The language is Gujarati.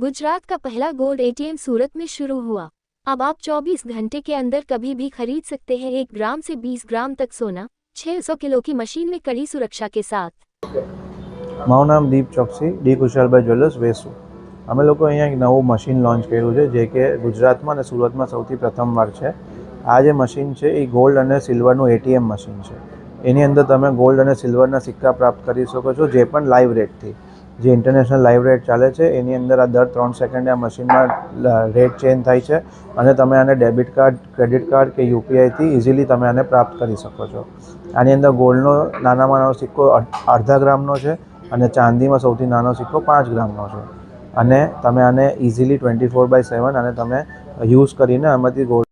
गुजरात का पहला गोल्ड एटीएम सूरत में शुरू हुआ। अब आप 24 घंटे के अंदर कभी भी खरीद सकते हैं 1 ग्राम से 20 ग्राम तक सोना 600 किलो की मशीन में कड़ी सुरक्षा के साथ। મારું નામ દીપ ચોકસી, ડી કુશાલભાઈ જ્વેલર્સ વેસુ। અમે લોકો અહીંયા એક નવું મશીન લોન્ચ કર્યું છે જે કે ગુજરાતમાં અને સુરતમાં સૌથી પ્રથમવાર છે। આ જે મશીન છે એ ગોલ્ડ અને સિલ્વરનું એટીએમ મશીન છે। એની અંદર તમે ગોલ્ડ અને સિલ્વરના સિક્કા પ્રાપ્ત કરી શકો છો, જે પણ લાઈવ રેટથી। જે ઇન્ટરનેશનલ લાઈવ રેટ ચાલે છે એની અંદર આ દર 3 સેકન્ડે આ મશીનમાં રેટ ચેન્જ થાય છે અને તમે આને ડેબિટ કાર્ડ, ક્રેડિટ કાર્ડ કે યુપીઆઈથી ઇઝીલી તમે આને પ્રાપ્ત કરી શકો છો। આની અંદર ગોલ્ડનો નાનામાં નાનો સિક્કો 0.5 ગ્રામનો છે અને ચાંદીમાં સૌથી નાનો સિક્કો 5 ગ્રામનો છે અને તમે આને ઇઝીલી 24/7 અને તમે યુઝ કરીને આમાંથી ગોલ્ડ